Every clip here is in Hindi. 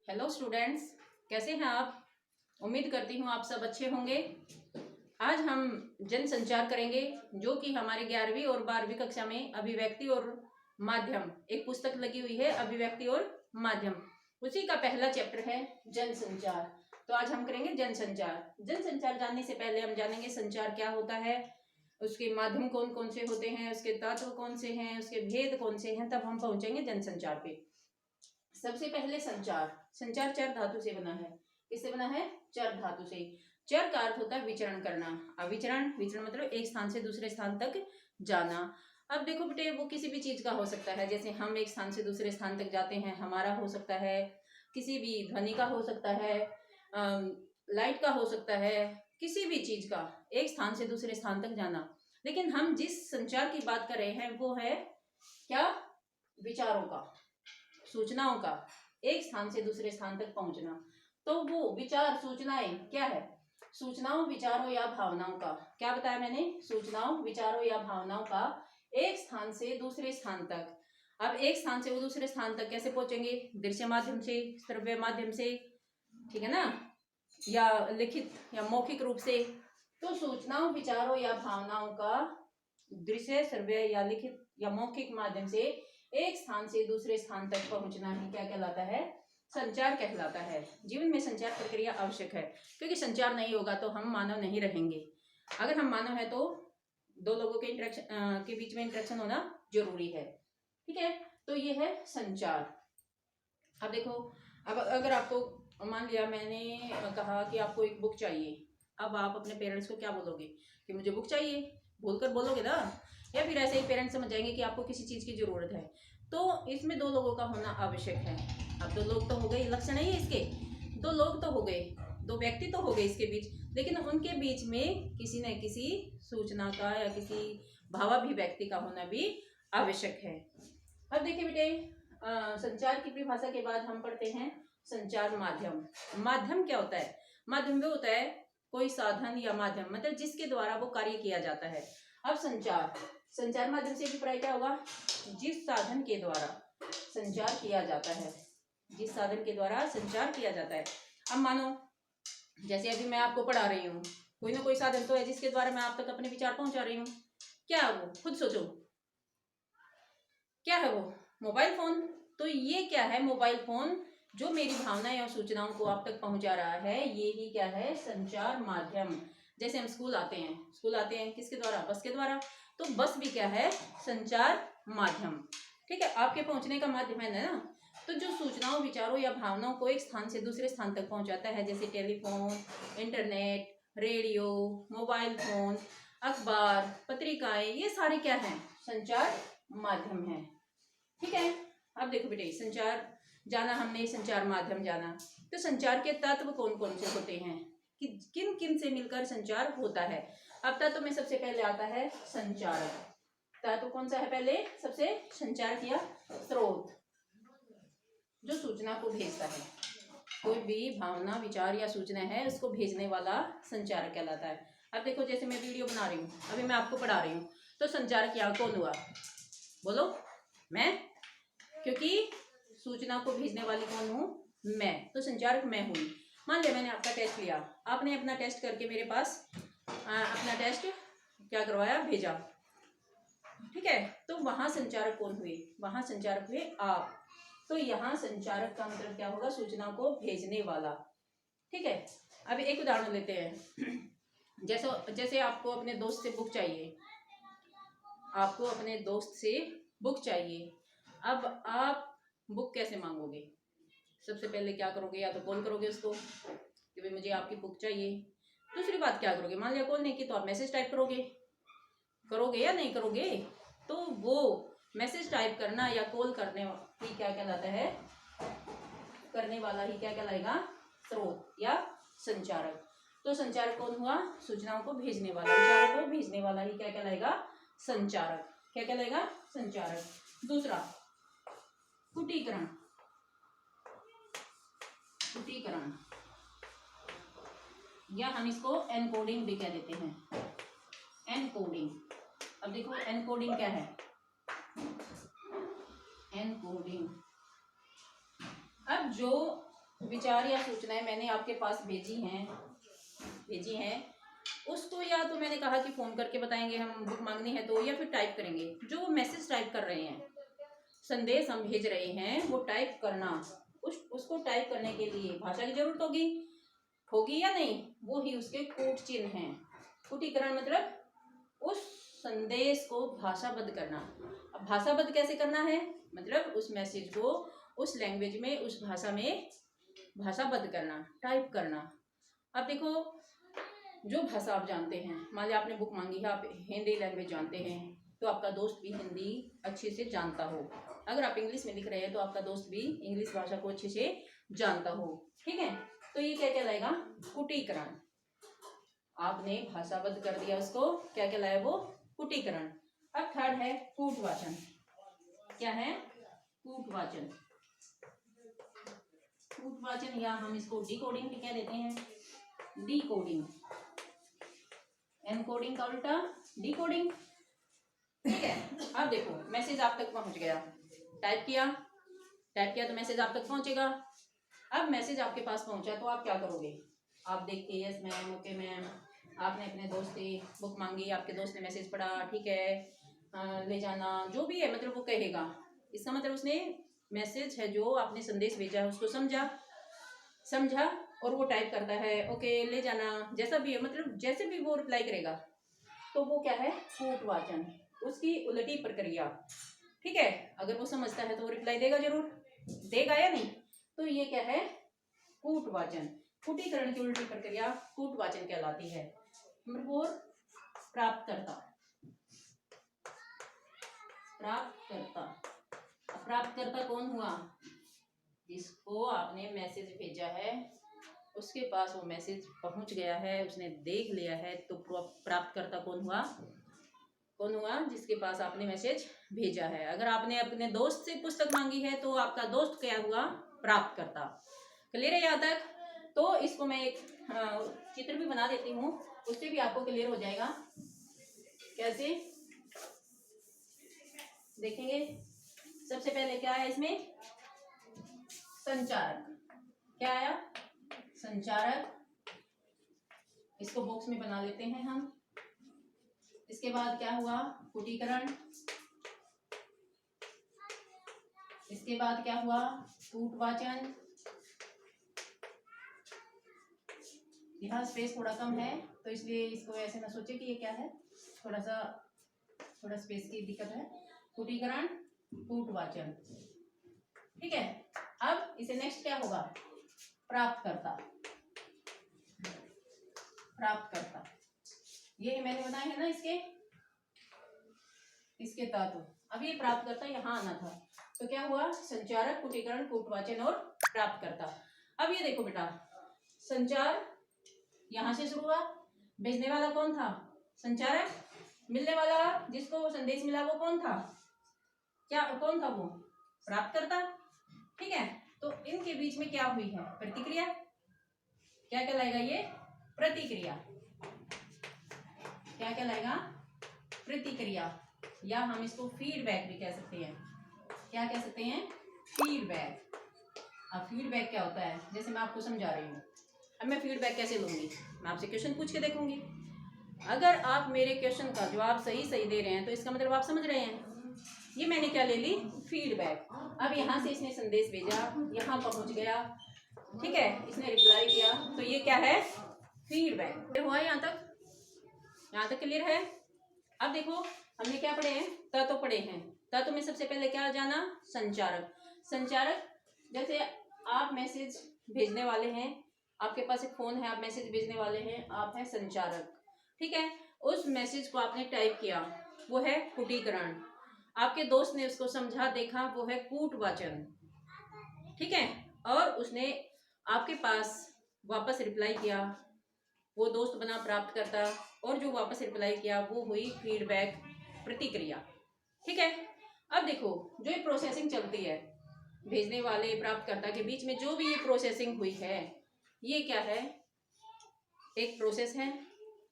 हेलो स्टूडेंट्स, कैसे हैं आप। उम्मीद करती हूँ आप सब अच्छे होंगे। आज हम जनसंचार करेंगे, जो कि हमारे 11वीं और 12वीं कक्षा में अभिव्यक्ति और माध्यम एक पुस्तक लगी हुई है, अभिव्यक्ति और माध्यम। उसी का पहला चैप्टर है जनसंचार। तो आज हम करेंगे जनसंचार। जनसंचार जानने से पहले हम जानेंगे संचार क्या होता है, उसके माध्यम कौन कौन से होते हैं, उसके तत्व कौन से हैं, उसके भेद कौन से हैं, तब हम पहुंचेंगे जनसंचार पे। सबसे पहले संचार। संचार चर धातु से बना है। किससे बना है? चर धातु से। चर का अर्थ होता है विचरण करना। अविचरण, विचरण मतलब एक स्थान से दूसरे स्थान तक जाना। अब देखो बेटे, वो किसी भी चीज का हो सकता है। जैसे हम एक स्थान से दूसरे स्थान तक जाते हैं, हमारा हो सकता है, किसी भी ध्वनि का हो सकता है, लाइट का हो सकता है, किसी भी चीज का एक स्थान से दूसरे स्थान तक जाना। लेकिन हम जिस संचार की बात कर रहे हैं वो है क्या? विचारों का, सूचनाओं का, एक स्थान से दूसरे स्थान तक पहुंचना। तो वो विचार, सूचनाएं क्या है? सूचनाओं, विचारों या भावनाओं का, क्या बताया मैंने? सूचनाओं, विचारों या भावनाओं का एक स्थान से दूसरे स्थान तक। अब एक स्थान से वो दूसरे स्थान तक कैसे पहुंचेंगे? दृश्य माध्यम से, श्रव्य माध्यम से, ठीक है ना, या लिखित या मौखिक रूप से। तो सूचनाओं, विचारों या भावनाओं का दृश्य, श्रव्य या लिखित या मौखिक माध्यम से एक स्थान से दूसरे स्थान तक पहुंचना ही क्या कहलाता है? संचार कहलाता है। जीवन में संचार प्रक्रिया आवश्यक है, क्योंकि संचार नहीं होगा तो हम मानव नहीं रहेंगे। अगर हम मानव है तो दो लोगों के इंटरेक्शन के बीच में इंटरेक्शन होना जरूरी है। ठीक है, तो ये है संचार। अब देखो, अब अगर आपको मान लिया मैंने कहा कि आपको एक बुक चाहिए, अब आप अपने पेरेंट्स को क्या बोलोगे कि मुझे बुक चाहिए, बोलकर बोलोगे ना, या फिर ऐसे ही पेरेंट्स समझ जाएंगे कि आपको किसी चीज की जरूरत है। तो इसमें दो लोगों का होना आवश्यक है। अब दो लोग तो हो गए, लक्ष्य नहीं है इसके, दो लोग तो हो गए, दो व्यक्ति तो हो गए इसके बीच, लेकिन उनके बीच में किसी न किसी सूचना का या किसी भावाभिव्यक्ति का होना भी आवश्यक है। अब देखिए बेटे, संचार की परिभाषा के बाद हम पढ़ते हैं संचार माध्यम। माध्यम क्या होता है? माध्यम वो होता है कोई साधन या माध्यम, मतलब जिसके द्वारा वो कार्य किया जाता है। अब संचार माध्यम से अभिप्राय क्या होगा? जिस साधन के द्वारा संचार किया जाता है, जिस साधन के द्वारा संचार किया जाता है। अब मानो जैसे अभी मैं आपको पढ़ा रही हूँ, कोई ना कोई साधन तो है जिसके द्वारा मैं आप तक अपने विचार पहुंचा रही हूँ। क्या है वो? खुद सोचो, क्या है वो? Mobile phone. तो ये क्या है? मोबाइल फोन जो मेरी भावनाएं और सूचनाओं को आप तक पहुंचा रहा है, ये ही क्या है? संचार माध्यम। जैसे हम स्कूल आते हैं किसके द्वारा? बस के द्वारा। तो बस भी क्या है? संचार माध्यम। ठीक है, आपके पहुंचने का माध्यम है ना। तो जो सूचनाओं, विचारों या भावनाओं को एक स्थान से दूसरे स्थान तक पहुंचाता है, जैसे telephone, internet, radio, mobile phone, अखबार, पत्रिकाएं, ये सारे क्या हैं? संचार माध्यम है। ठीक है, अब देखो बेटे, संचार जाना हमने, संचार माध्यम जाना। तो संचार के तत्व कौन कौन से होते हैं, कि किन किन से मिलकर संचार होता है? अब तत्व में सबसे पहले आता है संचारक। तत्व कौन सा है पहले? सबसे संचारक या स्रोत, जो सूचना को भेजता है। कोई भी भावना, विचार या सूचना है, उसको भेजने वाला संचारक कहलाता है। अब देखो, जैसे मैं वीडियो बना रही हूँ, अभी मैं आपको पढ़ा रही हूँ, तो संचारक यहाँ कौन हुआ? बोलो, मैं, क्योंकि सूचना को भेजने वाली कौन हूँ? मैं। तो संचारक मैं हूँ। मान लिया मैंने आपका टेस्ट लिया, आपने अपना टेस्ट करके मेरे पास अपना टेस्ट क्या करवाया? भेजा। ठीक है, तो वहां संचारक कौन हुए? वहां संचारक हुए आप। तो यहाँ संचारक का मतलब क्या होगा? सूचना को भेजने वाला। ठीक है, अब एक उदाहरण लेते हैं। जैसे आपको अपने दोस्त से बुक चाहिए, आपको अपने दोस्त से बुक चाहिए। अब आप बुक कैसे मांगोगे? सबसे पहले क्या करोगे? या तो कॉल करोगे उसको कि भाई मुझे आपकी बुक चाहिए। दूसरी बात क्या करोगे? मान लिया कॉल नहीं की, तो आप मैसेज टाइप करोगे या नहीं करोगे? तो वो मैसेज टाइप करना या कॉल करने ही क्या कहलाता है? करने वाला ही क्या कहलाएगा? स्रोत या संचारक। तो संचारक कौन हुआ? सूचनाओं को भेजने वाला। विचारों को भेजने वाला ही क्या कहलाएगा? संचारक। क्या कहलाएगा? संचारक। दूसरा, कुटीकरण। कुटीकरण या हम इसको एनकोडिंग भी कह देते हैं। एनकोडिंग। अब देखो, एनकोडिंग क्या है? एनकोडिंग, अब जो विचार या सूचनाएं मैंने आपके पास भेजी हैं उसको या तो मैंने कहा कि फ़ोन करके बताएंगे हम बुक मांगनी है तो, या फिर टाइप करेंगे। जो मैसेज टाइप कर रहे हैं, संदेश हम भेज रहे हैं, वो टाइप करना, उसको टाइप करने के लिए भाषा की जरूरत होगी या नहीं? वो ही उसके कूट चिन्ह हैं। कूटीकरण मतलब उस संदेश को भाषाबद्ध करना। अब भाषाबद्ध कैसे करना है? मतलब उस मैसेज को उस लैंग्वेज में, उस भाषा में भाषाबद्ध करना, टाइप करना। अब देखो, जो भाषा आप जानते हैं, मान लिया आपने बुक मांगी है, आप हिंदी लैंग्वेज जानते हैं, तो आपका दोस्त भी हिंदी अच्छे से जानता हो। अगर आप इंग्लिश में लिख रहे हैं तो आपका दोस्त भी इंग्लिश भाषा को अच्छे से जानता हो। ठीक है, तो ये क्या कहलाएगा? कुटीकरण। आपने भाषाबद्ध कर दिया उसको, क्या कहलाया वो? कुटीकरण। अब थर्ड है कूटवाचन। क्या है? कूटवाचन। कूटवाचन या हम इसको डिकोडिंग भी कह देते हैं। डिकोडिंग, एनकोडिंग का उल्टा डिकोडिंग। ठीक है, अब देखो मैसेज आप तक पहुंच गया, टाइप किया तो मैसेज आप तक पहुंचेगा। अब मैसेज आपके पास पहुंचा तो आप क्या करोगे? आप देख के यस मैम, ओके मैम, आपने अपने दोस्त से बुक मांगी, आपके दोस्त ने मैसेज पढ़ा, ठीक है ले जाना, जो भी है मतलब वो कहेगा। इसका मतलब उसने मैसेज है जो आपने संदेश भेजा है उसको समझा और वो टाइप करता है ओके ले जाना, जैसा भी है मतलब जैसे भी वो रिप्लाई करेगा तो वो क्या है? कूटवाचन, उसकी उलटी प्रक्रिया। ठीक है, अगर वो समझता है तो वो रिप्लाई देगा, जरूर देगा या नहीं? तो ये क्या है? कूटवाचन। कूटीकरण की उल्टी प्रक्रिया कूटवाचन कहलाती है। नंबर 4, प्राप्तकर्ता। प्राप्तकर्ता कौन हुआ? जिसको आपने मैसेज भेजा है उसके पास वो मैसेज पहुंच गया है, उसने देख लिया है, तो प्राप्तकर्ता कौन हुआ? जिसके पास आपने मैसेज भेजा है। अगर आपने अपने दोस्त से पुस्तक मांगी है तो आपका दोस्त क्या हुआ? प्राप्तकर्ता। क्लियर है यहाँ तक? तो इसको मैं एक चित्र भी बना देती हूँ, उससे भी आपको क्लियर हो जाएगा। कैसे देखेंगे? सबसे पहले क्या है इसमें? संचारक। क्या आया? संचारक। इसको बॉक्स में बना लेते हैं हम। इसके बाद क्या हुआ? कूटीकरण। इसके बाद क्या हुआ? कूटवाचन। यहाँ स्पेस थोड़ा कम है तो इसलिए इसको ऐसे ना सोचे कि ये क्या है, थोड़ा स्पेस की दिक्कत है। कूटीकरण, कूटवाचन। ठीक है, अब इसे नेक्स्ट क्या होगा? प्राप्तकर्ता। ये मैंने बनाए है ना इसके तत्व। अब ये प्राप्तकर्ता यहाँ आना था तो क्या हुआ? संचारक, कूटीकरण, कूटवाचन और प्राप्तकर्ता। अब ये देखो बेटा, संचार यहाँ से शुरू हुआ। भेजने वाला कौन था? संचारक। मिलने वाला जिसको संदेश मिला वो कौन था? कौन था वो? प्राप्तकर्ता। ठीक है, तो इनके बीच में क्या हुई है? प्रतिक्रिया। क्या कहलाएगा ये? प्रतिक्रिया। क्या कहलाएगा? प्रतिक्रिया, या हम इसको फीडबैक भी कह सकते हैं। क्या कह सकते हैं? फीडबैक। अब फीडबैक क्या होता है? जैसे मैं आपको समझा रही हूँ, अब मैं फीडबैक कैसे लूंगी? मैं आपसे क्वेश्चन पूछ के देखूंगी। अगर आप मेरे क्वेश्चन का जवाब सही दे रहे हैं तो इसका मतलब आप समझ रहे हैं। ये मैंने क्या ले ली? फीडबैक। अब यहाँ से इसने संदेश भेजा, यहाँ पहुँच गया, ठीक है, इसने रिप्लाई किया, तो ये क्या है? फीडबैक। हुआ यहाँ तक क्लियर है? अब देखो हमने क्या पढ़े हैं? तत्व पढ़े हैं। तत्व में सबसे पहले क्या जाना? संचारक। जैसे आप मैसेज भेजने वाले हैं, आपके पास एक फोन है, आप मैसेज भेजने वाले हैं, आप हैं संचारक। ठीक है, उस मैसेज को आपने टाइप किया, वो है कूटीकरण। आपके दोस्त ने उसको समझा, देखा, वो है कूटवाचन। ठीक है, और उसने आपके पास वापस रिप्लाई किया, वो दोस्त बना प्राप्तकर्ता, और जो वापस रिप्लाई किया वो हुई फीडबैक, प्रतिक्रिया। ठीक है, अब देखो जो ये प्रोसेसिंग चलती है भेजने वाले प्राप्तकर्ता के बीच में, जो भी ये प्रोसेसिंग हुई है, ये क्या है? एक प्रोसेस है,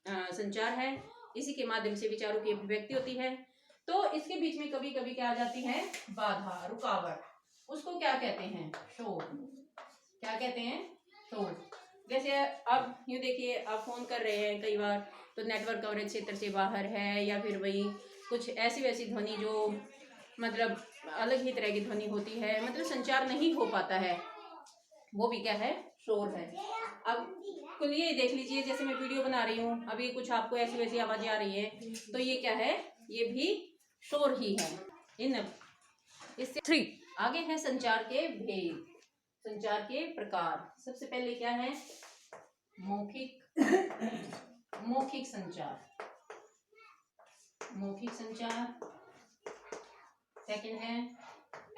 संचार है। इसी के माध्यम से विचारों की अभिव्यक्ति होती है। तो इसके बीच में कभी कभी क्या आ जाती है? बाधा, रुकावट। उसको क्या कहते हैं? शोर। क्या कहते हैं, शोर। जैसे अब यूँ देखिए, आप फोन कर रहे हैं कई बार तो नेटवर्क कवरेज क्षेत्र से बाहर है, या फिर वही कुछ ऐसी वैसी ध्वनि जो मतलब अलग ही तरह की ध्वनि होती है, मतलब संचार नहीं हो पाता है, वो भी क्या है, शोर है। अब कुल ये देख लीजिए, जैसे मैं वीडियो बना रही हूँ, अभी कुछ आपको ऐसी वैसी आवाजें आ रही है, तो ये क्या है, ये भी शोर ही है। इन इससे 3 आगे है संचार के भेद, संचार के प्रकार। सबसे पहले क्या है, मौखिक संचार, मौखिक संचार। सेकंड है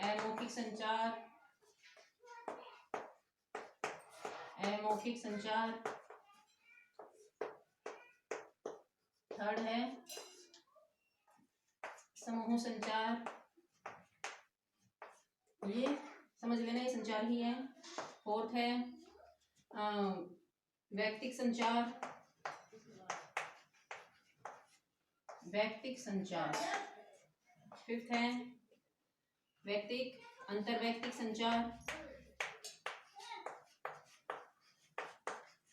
अमौखिक संचार, अमौखिक संचार। थर्ड है समूह संचार, ये समझ लेना, ये संचार ही है। फोर्थ है वैयक्तिक संचार, वैयक्तिक संचार। फिफ्थ है वैयक्तिक अंतरवैयक्तिक संचार,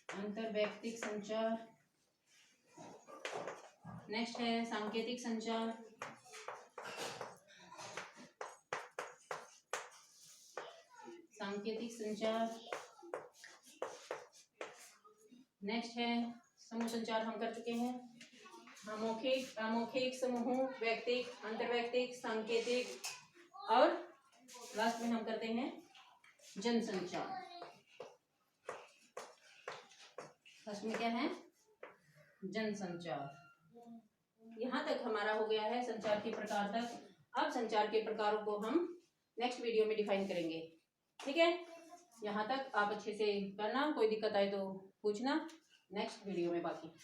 अंतरवैयक्तिक संचार। नेक्स्ट है सांकेतिक संचार, सांकेतिक संचार। नेक्स्ट है समूह संचार, हम कर चुके हैं। मौखिक, अमौखिक, समूह, वैयक्तिक, अंतरवैयक्तिक, सांकेतिक, और लास्ट में हम करते हैं जनसंचार। फर्स्ट में क्या है, जनसंचार। यहाँ तक हमारा हो गया है संचार के प्रकार तक। अब संचार के प्रकारों को हम नेक्स्ट वीडियो में डिफाइन करेंगे, ठीक है। यहाँ तक आप अच्छे से करना, कोई दिक्कत आए तो पूछना नेक्स्ट वीडियो में बाकी।